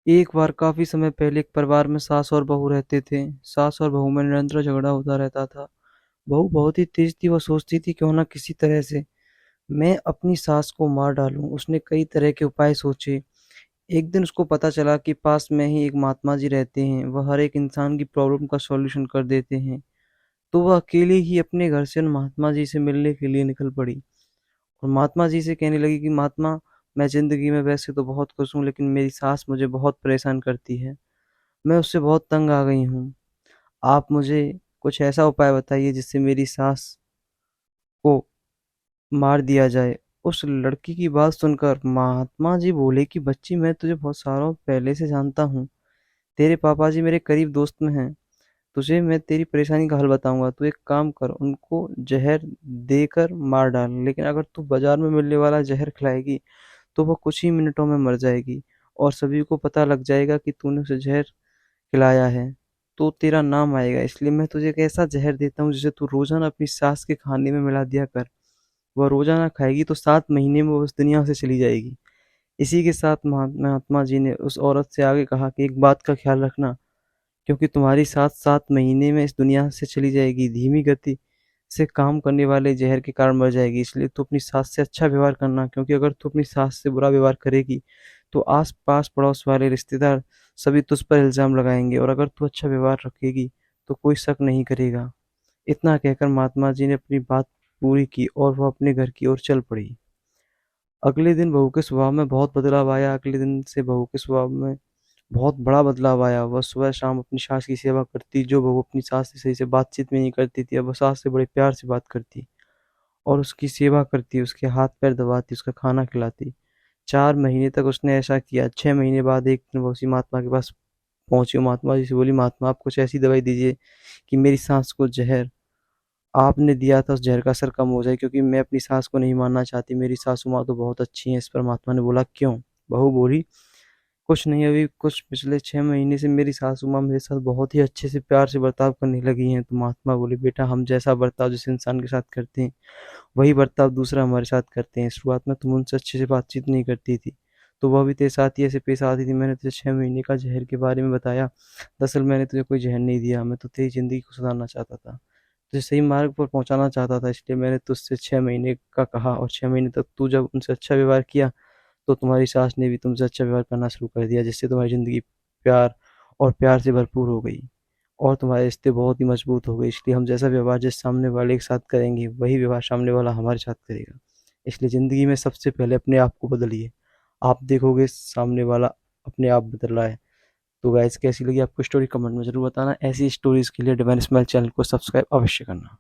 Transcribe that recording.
एक बार काफ़ी समय पहले एक परिवार में सास और बहू रहते थे। सास और बहू में निरंतर झगड़ा होता रहता था। बहू बहुत ही तेज थी, वो सोचती थी क्यों ना किसी तरह से मैं अपनी सास को मार डालूं। उसने कई तरह के उपाय सोचे। एक दिन उसको पता चला कि पास में ही एक महात्मा जी रहते हैं, वह हर एक इंसान की प्रॉब्लम का सॉल्यूशन कर देते हैं। तो वह अकेले ही अपने घर से उन महात्मा जी से मिलने के लिए निकल पड़ी और महात्मा जी से कहने लगी कि महात्मा, मैं ज़िंदगी में वैसे तो बहुत खुश हूँ, लेकिन मेरी सास मुझे बहुत परेशान करती है। मैं उससे बहुत तंग आ गई हूँ। आप मुझे कुछ ऐसा उपाय बताइए जिससे मेरी सास को मार दिया जाए। उस लड़की की बात सुनकर महात्मा जी बोले कि बच्ची, मैं तुझे बहुत सालों पहले से जानता हूँ। तेरे पापा जी मेरे करीब दोस्त में हैं। तुझे मैं तेरी परेशानी का हल बताऊंगा। तू एक काम कर, उनको जहर देकर मार डाल, लेकिन अगर तू बाजार में मिलने वाला जहर खिलाएगी तो वो कुछ ही मिनटों में मर जाएगी और सभी को पता लग जाएगा कि तूने उसे जहर खिलाया है, तो तेरा नाम आएगा। इसलिए मैं तुझे एक ऐसा जहर देता हूँ जिसे तू रोजाना अपनी सास के खाने में मिला दिया कर। वह रोजाना खाएगी तो 7 महीने में वो इस दुनिया से चली जाएगी। इसी के साथ महात्मा जी ने उस औरत से आगे कहा कि एक बात का ख्याल रखना, क्योंकि तुम्हारी सास 7 महीने में इस दुनिया से चली जाएगी, धीमी गति से काम करने वाले जहर के कारण मर जाएगी। इसलिए तू अपनी सास से अच्छा व्यवहार करना, क्योंकि अगर तू अपनी सास से बुरा व्यवहार करेगी तो आस पास पड़ोस वाले रिश्तेदार सभी तुझ पर इल्ज़ाम लगाएंगे, और अगर तू अच्छा व्यवहार रखेगी तो कोई शक नहीं करेगा। इतना कहकर महात्मा जी ने अपनी बात पूरी की और वह अपने घर की ओर चल पड़ी। अगले दिन बहू के स्वभाव में बहुत बदलाव आया। अगले दिन से बहू के स्वभाव में बहुत बड़ा बदलाव आया। वह सुबह शाम अपनी सास की सेवा करती। जो बहू अपनी सास से सही से बातचीत भी नहीं करती थी, अब वह सास से बड़े प्यार से बात करती और उसकी सेवा करती, उसके हाथ पैर दबाती, उसका खाना खिलाती। 4 महीने तक उसने ऐसा किया। 6 महीने बाद एक दिन वो उसी महात्मा के पास पहुंची। महात्मा जी से बोली, महात्मा, आप कुछ ऐसी दवाई दीजिए कि मेरी सास को जहर आपने दिया था उस जहर का असर कम हो जाए, क्योंकि मैं अपनी सास को नहीं मारना चाहती। मेरी सासू माँ तो बहुत अच्छी हैं। इस पर महात्मा ने बोला, क्यों? बहू बोली, कुछ नहीं, अभी कुछ पिछले 6 महीने से मेरी सासू माँ मेरे साथ बहुत ही अच्छे से प्यार से बर्ताव करने लगी हैं। तो महात्मा बोले, बेटा, हम जैसा बर्ताव जिस इंसान के साथ करते हैं वही बर्ताव दूसरा हमारे साथ करते हैं। शुरुआत में तुम उनसे अच्छे से बातचीत नहीं करती थी, तो वह भी तेरे साथ ही ऐसे पेश आती थी। मैंने तुझे 6 महीने का जहर के बारे में बताया। दरअसल मैंने तुझे कोई जहर नहीं दिया, मैं तो तेरी ज़िंदगी को सुधारना चाहता था, तुझे सही मार्ग पर पहुंचाना चाहता था। इसलिए मैंने तुझसे 6 महीने का कहा, और 6 महीने तक तू जब उनसे अच्छा व्यवहार किया तो तुम्हारी सास ने भी तुमसे अच्छा व्यवहार करना शुरू कर दिया, जिससे तुम्हारी ज़िंदगी प्यार और प्यार से भरपूर हो गई और तुम्हारे रिश्ते बहुत ही मजबूत हो गए। इसलिए हम जैसा व्यवहार जिस सामने वाले के साथ करेंगे वही व्यवहार सामने वाला हमारे साथ करेगा। इसलिए ज़िंदगी में सबसे पहले अपने आप को बदलिए, आप देखोगे सामने वाला अपने आप बदल रहा है। तो गाइस, कैसी लगी आपको स्टोरी कमेंट में ज़रूर बताना। ऐसी स्टोरीज़ के लिए डिवाइन स्माइल चैनल को सब्सक्राइब अवश्य करना।